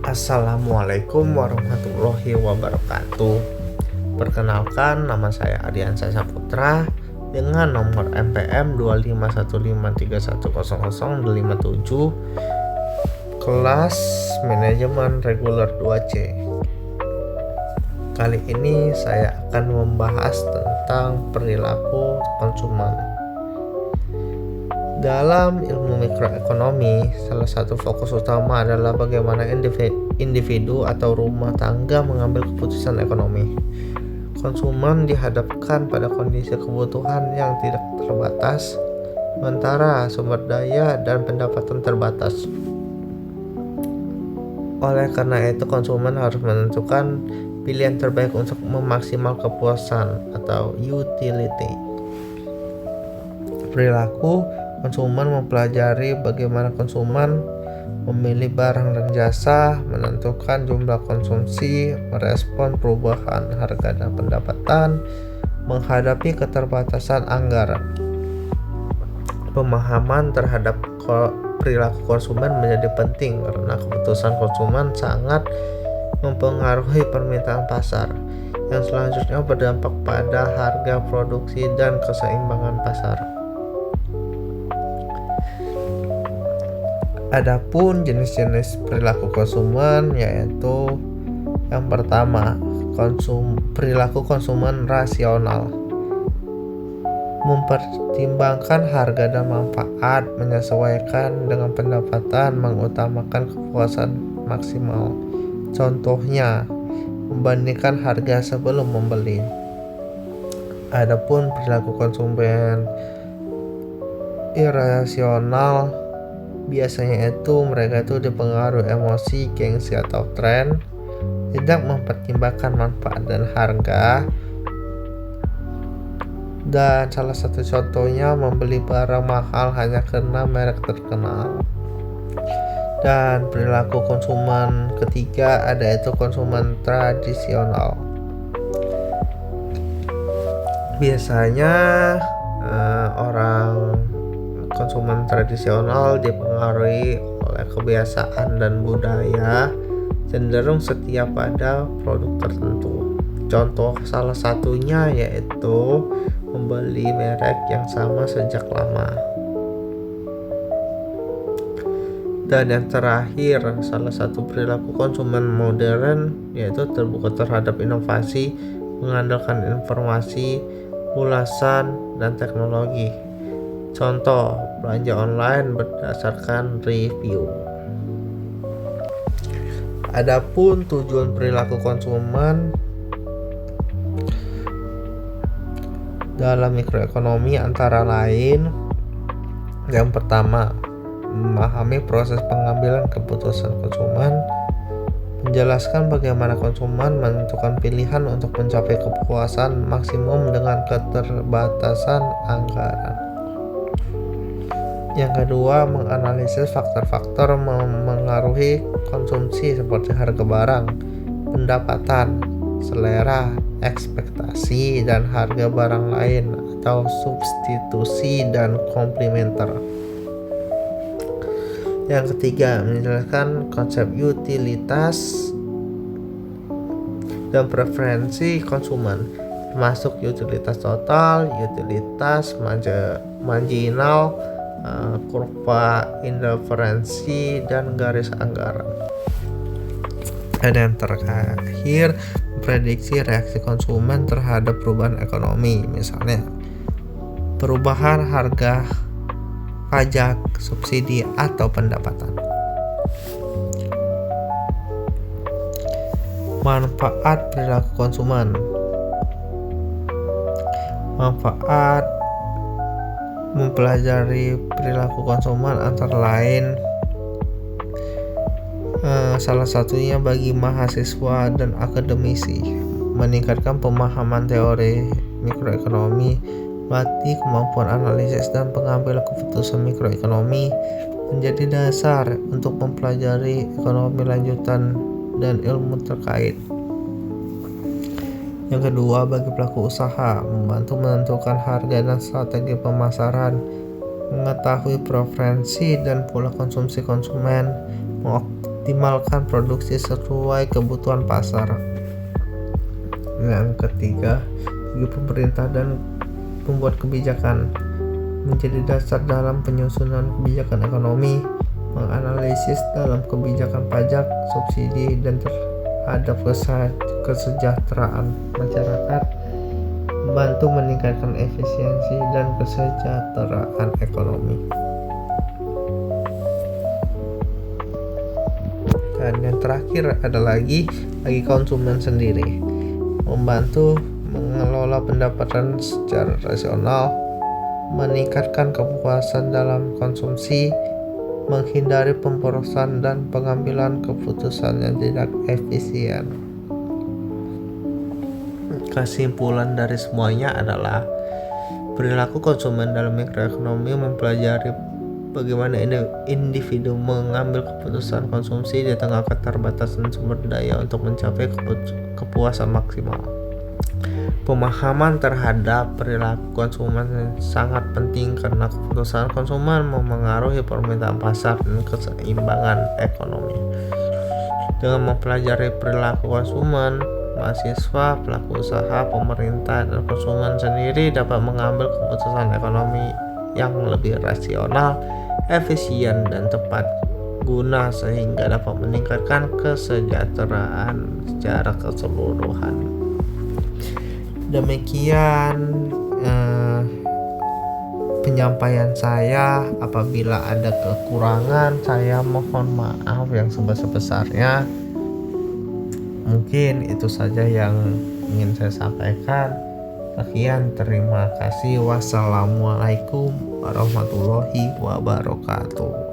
Assalamualaikum warahmatullahi wabarakatuh. Perkenalkan, nama saya Ardiansyah Saputra dengan nomor NPM 2515310057, kelas manajemen reguler 2C. Kali ini saya akan membahas tentang perilaku konsumen. Dalam ilmu mikroekonomi, salah satu fokus utama adalah bagaimana individu atau rumah tangga mengambil keputusan ekonomi. Konsumen dihadapkan pada kondisi kebutuhan yang tidak terbatas, sementara sumber daya dan pendapatan terbatas. Oleh karena itu, konsumen harus menentukan pilihan terbaik untuk memaksimal kepuasan atau utility. Perilaku konsumen mempelajari bagaimana konsumen memilih barang dan jasa, menentukan jumlah konsumsi, merespon perubahan harga dan pendapatan, menghadapi keterbatasan anggaran. Pemahaman terhadap perilaku konsumen menjadi penting karena keputusan konsumen sangat mempengaruhi permintaan pasar, yang selanjutnya berdampak pada harga produksi dan keseimbangan pasar. Adapun jenis-jenis perilaku konsumen yaitu yang pertama, perilaku konsumen rasional. Mempertimbangkan harga dan manfaat, menyesuaikan dengan pendapatan, mengutamakan kepuasan maksimal. Contohnya, membandingkan harga sebelum membeli. Adapun perilaku konsumen irasional, biasanya mereka dipengaruhi emosi, gengsi atau tren, tidak mempertimbangkan manfaat dan harga, dan salah satu contohnya membeli barang mahal hanya karena merek terkenal. Dan perilaku konsumen ketiga konsumen tradisional. Biasanya orang konsumen tradisional dipengaruhi oleh kebiasaan dan budaya, cenderung setia pada produk tertentu. Contoh salah satunya yaitu membeli merek yang sama sejak lama. Dan yang terakhir, salah satu perilaku konsumen modern yaitu terbuka terhadap inovasi, mengandalkan informasi, ulasan, dan teknologi. Contoh, belanja online berdasarkan review. Adapun tujuan perilaku konsumen dalam mikroekonomi antara lain, yang pertama, memahami proses pengambilan keputusan konsumen, menjelaskan bagaimana konsumen menentukan pilihan untuk mencapai kepuasan maksimum dengan keterbatasan anggaran. Yang kedua, menganalisis faktor-faktor mengaruhi konsumsi seperti harga barang, pendapatan, selera, ekspektasi, dan harga barang lain atau substitusi dan komplementer. Yang ketiga, menjelaskan konsep utilitas dan preferensi konsumen, termasuk utilitas total, utilitas marginal, kurva interferensi, dan garis anggaran. Dan yang terakhir, prediksi reaksi konsumen terhadap perubahan ekonomi, misalnya perubahan harga, pajak, subsidi, atau pendapatan. Manfaat perilaku konsumen. Manfaat mempelajari perilaku konsumen antara lain salah satunya bagi mahasiswa dan akademisi, meningkatkan pemahaman teori mikroekonomi, melatih kemampuan analisis dan pengambilan keputusan mikroekonomi, menjadi dasar untuk mempelajari ekonomi lanjutan dan ilmu terkait. Yang kedua, bagi pelaku usaha, membantu menentukan harga dan strategi pemasaran, mengetahui preferensi dan pola konsumsi konsumen, mengoptimalkan produksi sesuai kebutuhan pasar. Yang ketiga, bagi pemerintah dan pembuat kebijakan menjadi dasar dalam penyusunan kebijakan ekonomi, menganalisis dalam kebijakan pajak, subsidi, dan terhadap kesejahteraan masyarakat, membantu meningkatkan efisiensi dan kesejahteraan ekonomi. Dan yang terakhir ada lagi bagi konsumen sendiri, membantu mengelola pendapatan secara rasional, meningkatkan kepuasan dalam konsumsi, menghindari pemborosan dan pengambilan keputusan yang tidak efisien. Kesimpulan dari semuanya adalah perilaku konsumen dalam mikroekonomi mempelajari bagaimana individu mengambil keputusan konsumsi di tengah keterbatasan sumber daya untuk mencapai kepuasan maksimal. Pemahaman terhadap perilaku konsumen sangat penting karena keputusan konsumen memengaruhi permintaan pasar dan keseimbangan ekonomi. Dengan mempelajari perilaku konsumen, mahasiswa, pelaku usaha, pemerintah, dan konsumen sendiri dapat mengambil keputusan ekonomi yang lebih rasional, efisien, dan tepat guna sehingga dapat meningkatkan kesejahteraan secara keseluruhan. Demikian penyampaian saya. Apabila ada kekurangan, saya mohon maaf yang sebesar-besarnya. Mungkin itu saja yang ingin saya sampaikan. Sekian, terima kasih. Wassalamualaikum warahmatullahi wabarakatuh.